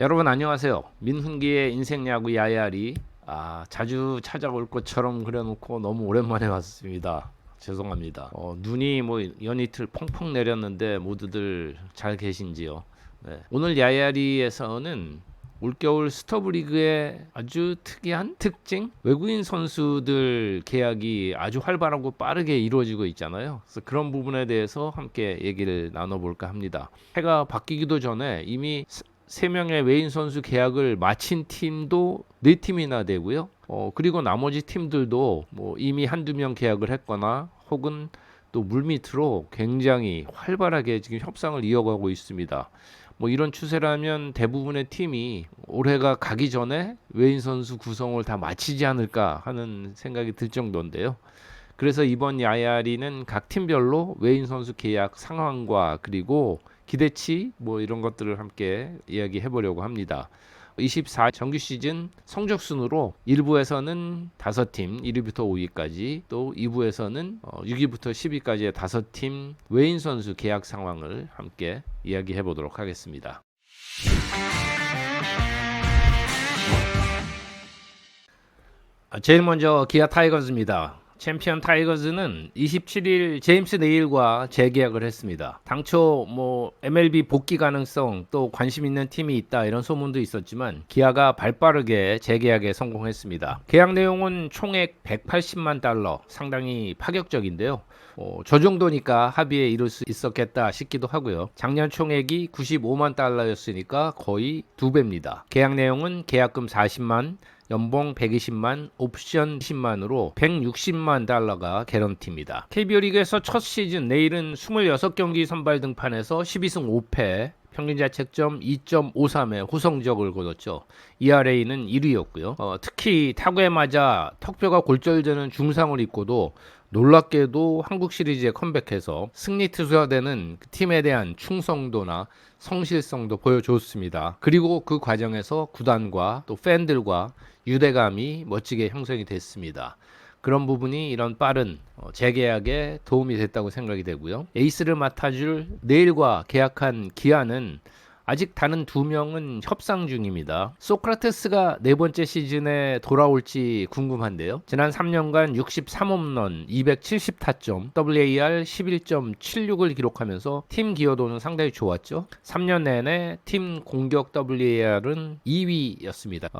여러분 안녕하세요. 민훈기의 인생야구 야야리 자주 찾아올 것처럼 그려놓고 너무 오랜만에 왔습니다. 죄송합니다. 눈이 뭐 연이틀 펑펑 내렸는데 모두들 잘 계신지요? 네. 오늘 야야리에서는 올겨울 스토브리그의 아주 특이한 특징, 외국인 선수들 계약이 아주 활발하고 빠르게 이루어지고 있잖아요. 그래서 그런 부분에 대해서 함께 얘기를 나눠볼까 합니다. 해가 바뀌기도 전에 이미 3명의 외인 선수 계약을 마친 팀도 4팀이나 되고요. 그리고 나머지 팀들도 뭐 이미 한두 명 계약을 했거나 혹은 또 물밑으로 굉장히 활발하게 지금 협상을 이어가고 있습니다. 뭐 이런 추세라면 대부분의 팀이 올해가 가기 전에 외인 선수 구성을 다 마치지 않을까 하는 생각이 들 정도인데요. 그래서 이번 야야리는 각 팀별로 외인 선수 계약 상황과 그리고 기대치 뭐 이런 것들을 함께 이야기해 보려고 합니다. 24 정규 시즌 성적 순으로 1부에서는 5팀 1위부터 5위까지 또 2부에서는 6위부터 10위까지의 5팀 외인 선수 계약 상황을 함께 이야기해 보도록 하겠습니다. 제일 먼저 기아 타이거즈입니다. 챔피언 타이거즈는 27일 제임스 네일과 재계약을 했습니다. 당초 뭐 MLB 복귀 가능성 또 관심 있는 팀이 있다 이런 소문도 있었지만 기아가 발빠르게 재계약에 성공했습니다. 계약 내용은 총액 180만 달러, 상당히 파격적인데요. 저 정도니까 합의에 이룰 수 있었겠다 싶기도 하고요. 작년 총액이 95만 달러였으니까 거의 2배입니다. 계약 내용은 계약금 40만, 연봉 120만, 옵션 10만으로 160만 달러가 개런티입니다. KBO 리그에서 첫 시즌 내일은 26경기 선발 등판에서 12승 5패, 평균 자책점 2.53의 호성적을 거뒀죠. ERA는 1위였고요. 특히 타구에 맞아 턱뼈가 골절되는 중상을 입고도 놀랍게도 한국 시리즈에 컴백해서 승리 투수가 되는 팀에 대한 충성도나 성실성도 보여줬습니다. 그리고 그 과정에서 구단과 또 팬들과 유대감이 멋지게 형성이 됐습니다. 그런 부분이 이런 빠른 재계약에 도움이 됐다고 생각이 되고요. 에이스를 맡아줄 네일과 계약한 기아는 아직 다른 2명은 협상 중입니다. 소크라테스가 4번째 시즌에 돌아올지 궁금한데요. 지난 3년간 63홈런, 270타점, WAR 11.76을 기록하면서 팀 기여도는 상당히 좋았죠. 3년 내내 팀 공격 WAR은 2위였습니다.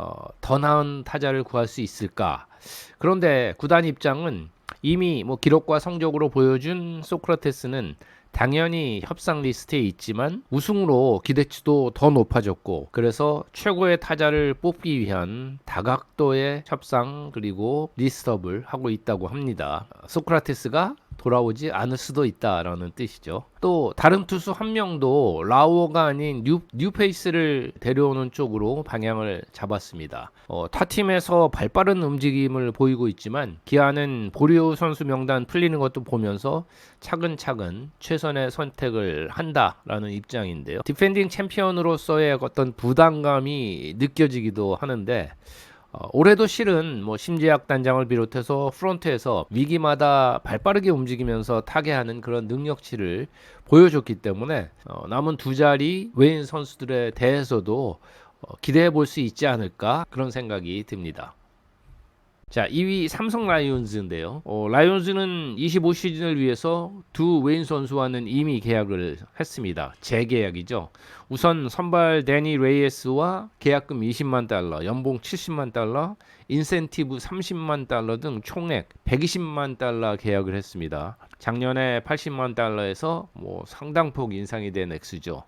더 나은 타자를 구할 수 있을까? 그런데 구단 입장은 이미 뭐 기록과 성적으로 보여준 소크라테스는 당연히 협상 리스트에 있지만 우승으로 기대치도 더 높아졌고 그래서 최고의 타자를 뽑기 위한 다각도의 협상 그리고 리스트업을 하고 있다고 합니다. 소크라테스가 돌아오지 않을 수도 있다라는 뜻이죠. 또 다른 투수 한 명도 라오가 아닌 뉴페이스를 데려오는 쪽으로 방향을 잡았습니다. 타 팀에서 발빠른 움직임을 보이고 있지만 기아는 보리오 선수 명단 풀리는 것도 보면서 차근차근 최선의 선택을 한다라는 입장인데요. 디펜딩 챔피언으로서의 어떤 부담감이 느껴지기도 하는데 올해도 실은 뭐 심재학 단장을 비롯해서 프론트에서 위기마다 발빠르게 움직이면서 타개하는 그런 능력치를 보여줬기 때문에 남은 2자리 외인 선수들에 대해서도 기대해 볼 수 있지 않을까 그런 생각이 듭니다. 자, 2위 삼성 라이온즈인데요. 라이온즈는 25시즌을 위해서 2 외인 선수와는 이미 계약을 했습니다. 재계약이죠. 우선 선발 데니 레이에스와 계약금 20만 달러, 연봉 70만 달러, 인센티브 30만 달러 등 총액 120만 달러 계약을 했습니다. 작년에 80만 달러에서 뭐 상당폭 인상이 된 액수죠.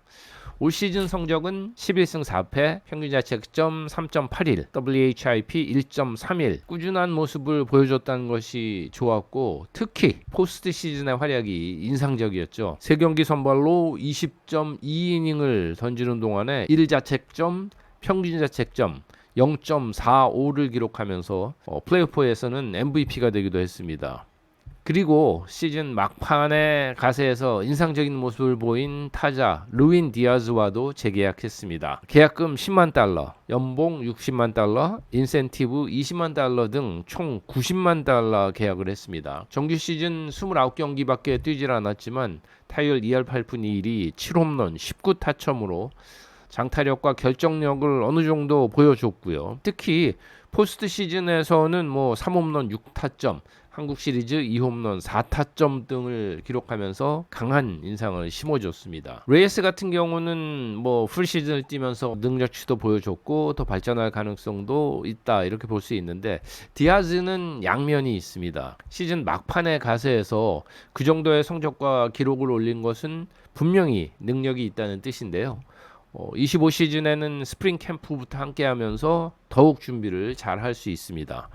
올 시즌 성적은 11승 4패, 평균 자책점 3.81, WHIP 1.31. 꾸준한 모습을 보여줬다는 것이 좋았고 특히 포스트 시즌의 활약이 인상적이었죠. 3경기 선발로 20.2이닝을 던지는 동안에 1자책점, 평균 자책점 0.45를 기록하면서 플레이오프에서는 MVP가 되기도 했습니다. 그리고 시즌 막판의 가세에서 인상적인 모습을 보인 타자 루인 디아즈와도 재계약했습니다. 계약금 10만 달러, 연봉 60만 달러, 인센티브 20만 달러 등 총 90만 달러 계약을 했습니다. 정규 시즌 29경기밖에 뛰질 않았지만 타율 2할 8푼 2리 7홈런 19타점으로 장타력과 결정력을 어느 정도 보여줬고요. 특히 포스트 시즌에서는 뭐 3홈런 6타점, 한국 시리즈 2홈런 4타점 등을 기록하면서 강한 인상을 심어줬습니다. 레이스 같은 경우는 뭐 풀시즌을 뛰면서 능력치도 보여줬고 더 발전할 가능성도 있다 이렇게 볼 수 있는데, 디아즈는 양면이 있습니다. 시즌 막판의 가세에서 그 정도의 성적과 기록을 올린 것은 분명히 능력이 있다는 뜻인데요. 25시즌에는 스프링 캠프부터 함께 하면서 더욱 준비를 잘 할 수 있습니다.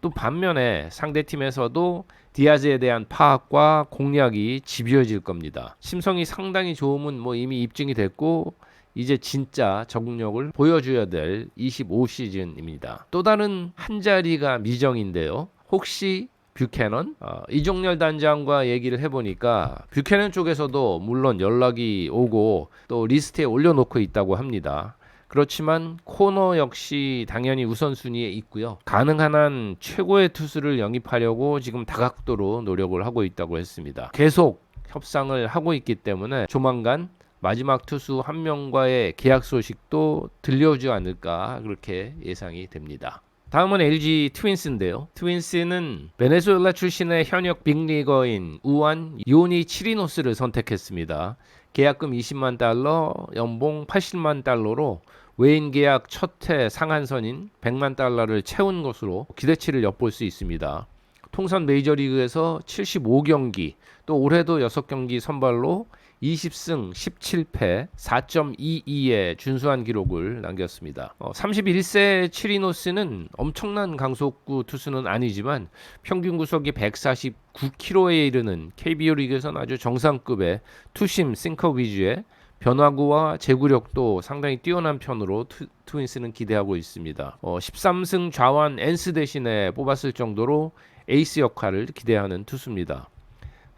또 반면에 상대팀에서도 디아즈에 대한 파악과 공략이 집요해질 겁니다. 심성이 상당히 좋으면 뭐 이미 입증이 됐고 이제 진짜 적응력을 보여줘야 될 25시즌입니다. 또 다른 한 자리가 미정인데요. 혹시 뷰캐넌? 이종렬 단장과 얘기를 해보니까 뷰캐넌 쪽에서도 물론 연락이 오고 또 리스트에 올려놓고 있다고 합니다. 그렇지만 코너 역시 당연히 우선순위에 있고요. 가능한 한 최고의 투수를 영입하려고 지금 다각도로 노력을 하고 있다고 했습니다. 계속 협상을 하고 있기 때문에 조만간 마지막 투수 한 명과의 계약 소식도 들려오지 않을까 그렇게 예상이 됩니다. 다음은 LG 트윈스인데요. 트윈스는 베네수엘라 출신의 현역 빅리거인 우안 요니 치리노스를 선택했습니다. 계약금 20만 달러, 연봉 80만 달러로 외인 계약 첫해 상한선인 100만 달러를 채운 것으로 기대치를 엿볼 수 있습니다. 통산 메이저리그에서 75경기, 또 올해도 6경기 선발로 20승 17패 4.22의 준수한 기록을 남겼습니다. 31세 치리노스는 엄청난 강속구 투수는 아니지만 평균 구속이 149km에 이르는 KBO 리그에서는 아주 정상급의 투심 싱커 위주의 변화구와 제구력도 상당히 뛰어난 편으로 트윈스는 기대하고 있습니다. 13승 좌완 엔스 대신에 뽑았을 정도로 에이스 역할을 기대하는 투수입니다.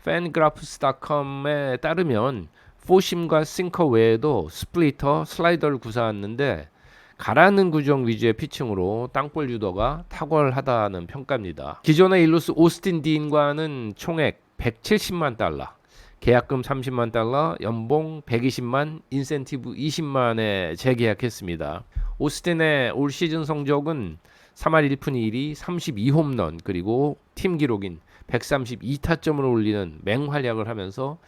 팬그래프스.com에 따르면 포심과 싱커 외에도 스플리터, 슬라이더를 구사했는데 가라앉는 구종 위주의 피칭으로 땅볼 유도가 탁월하다는 평가입니다. 기존의 일루스 오스틴 딘과는 총액 170만 달러, 계약금 30만 달러, 연봉 120만, 인센티브 20만에 재계약했습니다. 오스틴의 올 시즌 성적은 3할 1푼 1리 32홈런 그리고 팀 기록인 132타점을 올리는 맹활약을 하면서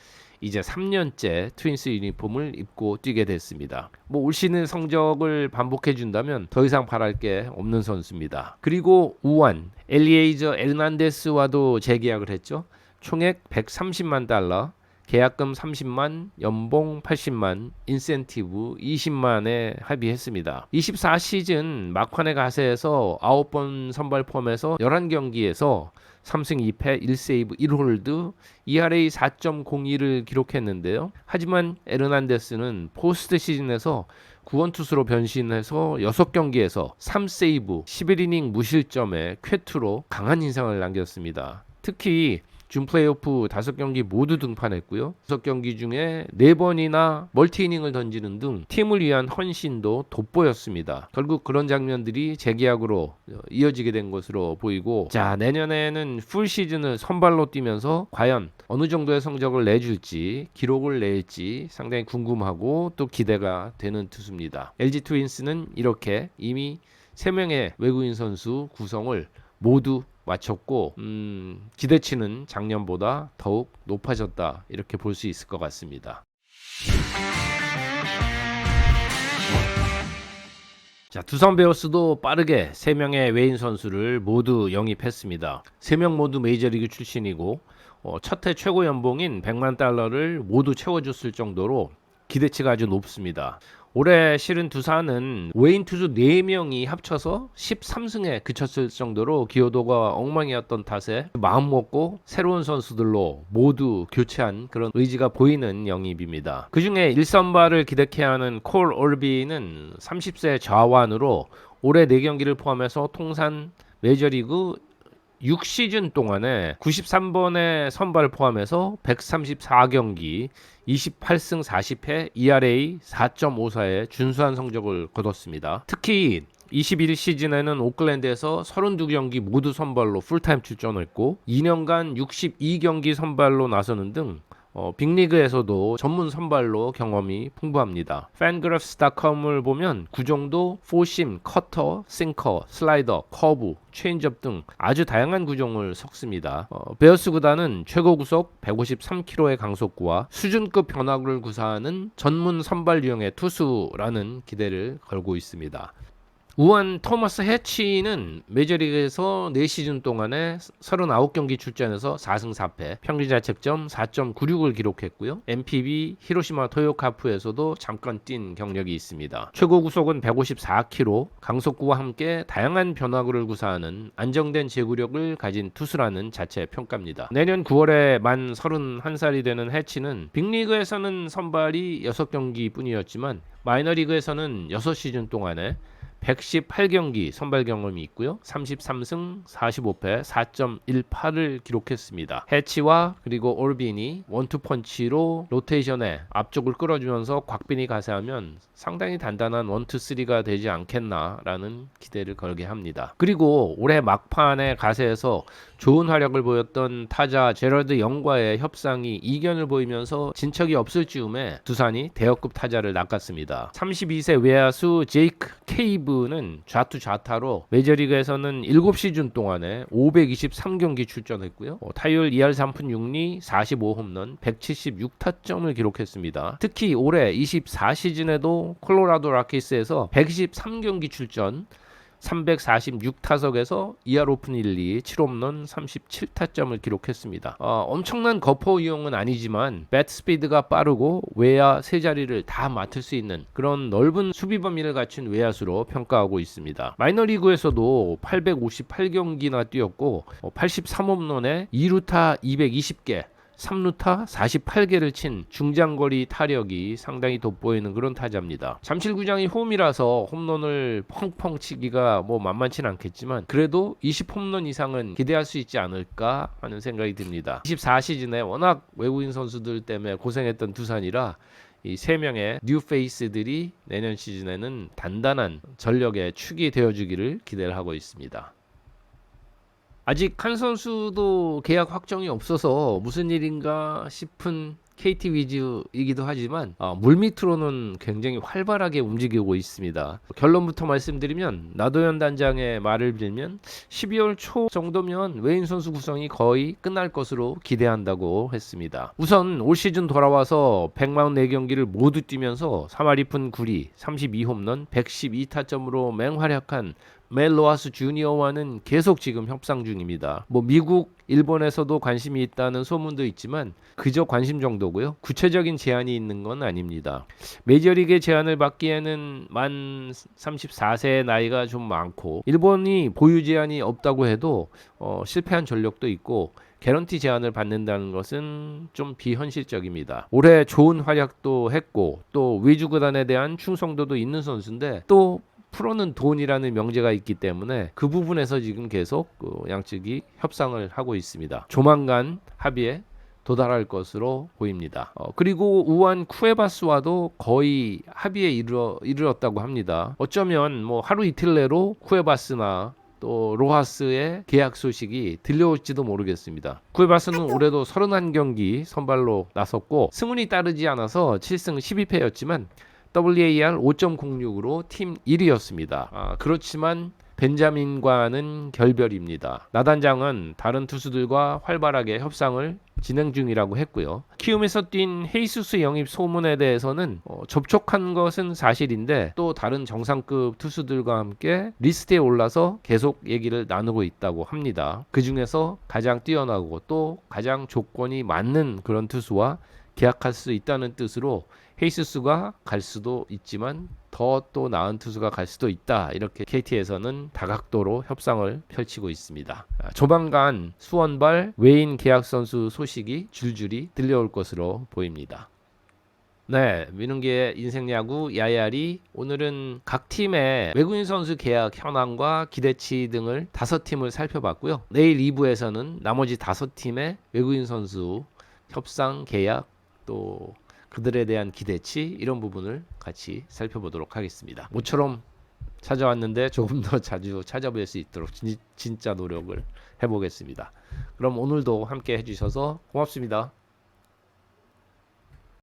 이제 3년째 트윈스 유니폼을 입고 뛰게 됐습니다. 뭐 올 시즌 성적을 반복해 준다면 더 이상 바랄 게 없는 선수입니다. 그리고 우완 엘리에이저 에르난데스와도 재계약을 했죠. 총액 130만 달러, 계약금 30만, 연봉 80만, 인센티브 20만에 합의했습니다. 24시즌 막판의 가세에서 9번 선발 포함해서 11경기에서 3승 2패 1세이브 1홀드, ERA 4.02를 기록했는데요. 하지만 에르난데스는 포스트 시즌에서 구원 투수로 변신해서 6경기에서 3세이브 11이닝 무실점의 쾌투로 강한 인상을 남겼습니다. 특히 준 플레이오프 5경기 모두 등판했고요. 6경기 중에 4번이나 멀티이닝을 던지는 등 팀을 위한 헌신도 돋보였습니다. 결국 그런 장면들이 재계약으로 이어지게 된 것으로 보이고, 자, 내년에는 풀 시즌을 선발로 뛰면서 과연 어느 정도의 성적을 내줄지, 기록을 낼지 상당히 궁금하고 또 기대가 되는 투수입니다. LG 트윈스는 이렇게 이미 3명의 외국인 선수 구성을 모두 마쳤고 기대치는 작년보다 더욱 높아졌다 이렇게 볼 수 있을 것 같습니다. 자, 두산 베어스도 빠르게 3명의 외인 선수를 모두 영입했습니다. 3명 모두 메이저리그 출신이고 첫해 최고 연봉인 100만 달러를 모두 채워줬을 정도로 기대치가 아주 높습니다. 올해 실은 두산은 외인 투수 4명이 합쳐서 13승에 그쳤을 정도로 기여도가 엉망이었던 탓에 마음먹고 새로운 선수들로 모두 교체한 그런 의지가 보이는 영입입니다. 그중에 1선발을 기대케 하는 콜 올비는 30세 좌완으로 올해 4경기를 포함해서 통산 메이저리그 6시즌 동안에 93번의 선발을 포함해서 134경기 28승 40패 ERA 4.54의 준수한 성적을 거뒀습니다. 특히 21시즌에는 오클랜드에서 32경기 모두 선발로 풀타임 출전했고 2년간 62경기 선발로 나서는 등 빅리그에서도 전문 선발로 경험이 풍부합니다. Fangraphs.com을 보면 구종도 포심, 커터, 싱커, 슬라이더, 커브, 체인지업 등 아주 다양한 구종을 섞습니다. 베어스 구단은 최고 구속 153km의 강속구와 수준급 변화구를 구사하는 전문 선발 유형의 투수라는 기대를 걸고 있습니다. 우한 토머스 해치는 메이저리그에서 4시즌 동안에 39경기 출전해서 4승 4패, 평균 자책점 4.96을 기록했고요. NPB 히로시마 토요카프에서도 잠깐 뛴 경력이 있습니다. 최고 구속은 154km, 강속구와 함께 다양한 변화구를 구사하는 안정된 제구력을 가진 투수라는 자체 평가입니다. 내년 9월에 만 31살이 되는 해치는 빅리그에서는 선발이 6경기 뿐이었지만 마이너리그에서는 6시즌 동안에 118경기 선발 경험이 있고요. 33승 45패 4.18을 기록했습니다. 해치와 그리고 올빈이 원투펀치로 로테이션에 앞쪽을 끌어주면서 곽빈이 가세하면 상당히 단단한 1,2,3가 되지 않겠나라는 기대를 걸게 합니다. 그리고 올해 막판에 가세에서 좋은 활약을 보였던 타자 제러드 영과의 협상이 이견을 보이면서 진척이 없을 즈음에 두산이 대여급 타자를 낚았습니다. 32세 외야수 제이크 케이브는 좌투 좌타로 메이저리그에서는 7시즌 동안에 523경기 출전했고요. 타율 2할 3푼 6리 45홈런 176타점을 기록했습니다. 특히 올해 24시즌에도 콜로라도 라키스에서 123경기 출전 346타석에서 2할 오픈 1리 7홈런 37타점을 기록했습니다. 엄청난 거포 이용은 아니지만 배트 스피드가 빠르고 외야 세 자리를 다 맡을 수 있는 그런 넓은 수비 범위를 갖춘 외야수로 평가하고 있습니다. 마이너리그에서도 858경기나 뛰었고 83홈런에 2루타 220개 3루타 48개를 친 중장거리 타력이 상당히 돋보이는 그런 타자입니다. 잠실구장이 홈이라서 홈런을 펑펑 치기가 만만치는 않겠지만 그래도 20홈런 이상은 기대할 수 있지 않을까 하는 생각이 듭니다. 24시즌에 워낙 외국인 선수들 때문에 고생했던 두산이라 이 3명의 뉴페이스들이 내년 시즌에는 단단한 전력의 축이 되어주기를 기대를 하고 있습니다. 아직 한 선수도 계약 확정이 없어서 무슨 일인가 싶은 KT 위즈이기도 하지만 물밑으로는 굉장히 활발하게 움직이고 있습니다. 결론부터 말씀드리면 나도현 단장의 말을 빌면 12월 초 정도면 외인 선수 구성이 거의 끝날 것으로 기대한다고 했습니다. 우선 올 시즌 돌아와서 144경기를 모두 뛰면서 3할 2푼 9리 32홈런 112타점으로 맹활약한 멜 로하스 주니어와는 계속 지금 협상 중입니다. 미국, 일본에서도 관심이 있다는 소문도 있지만 그저 관심 정도고요. 구체적인 제안이 있는 건 아닙니다. 메이저리그의 제안을 받기에는 만 34세의 나이가 좀 많고 일본이 보유 제한이 없다고 해도 실패한 전력도 있고 개런티 제안을 받는다는 것은 좀 비현실적입니다. 올해 좋은 활약도 했고 또 위주 구단에 대한 충성도도 있는 선수인데 또 프로는 돈이라는 명제가 있기 때문에 그 부분에서 지금 계속 양측이 협상을 하고 있습니다. 조만간 합의에 도달할 것으로 보입니다. 그리고 우한 쿠에바스와도 거의 합의에 이르렀다고 합니다. 어쩌면 하루 이틀 내로 쿠에바스나 또 로하스의 계약 소식이 들려올지도 모르겠습니다. 쿠에바스는 올해도 31경기 선발로 나섰고 승운이 따르지 않아서 7승 12패였지만 WAR 5.06으로 팀 1위였습니다. 그렇지만 벤자민과는 결별입니다. 나단장은 다른 투수들과 활발하게 협상을 진행 중이라고 했고요. 키움에서 뛴 헤이수스 영입 소문에 대해서는 접촉한 것은 사실인데 또 다른 정상급 투수들과 함께 리스트에 올라서 계속 얘기를 나누고 있다고 합니다. 그 중에서 가장 뛰어나고 또 가장 조건이 맞는 그런 투수와 계약할 수 있다는 뜻으로 헤이스스가 갈 수도 있지만 더 또 나은 투수가 갈 수도 있다. 이렇게 KT에서는 다각도로 협상을 펼치고 있습니다. 조만간 수원발 외인 계약 선수 소식이 줄줄이 들려올 것으로 보입니다. 네, 민웅기의 인생야구 야야리 오늘은 각 팀의 외국인 선수 계약 현황과 기대치 등을 5팀을 살펴봤고요. 내일 2부에서는 나머지 5팀의 외국인 선수 협상 계약 또 그들에 대한 기대치 이런 부분을 같이 살펴보도록 하겠습니다. 모처럼 찾아왔는데 조금 더 자주 찾아뵐 수 있도록 진짜 노력을 해보겠습니다. 그럼 오늘도 함께 해주셔서 고맙습니다.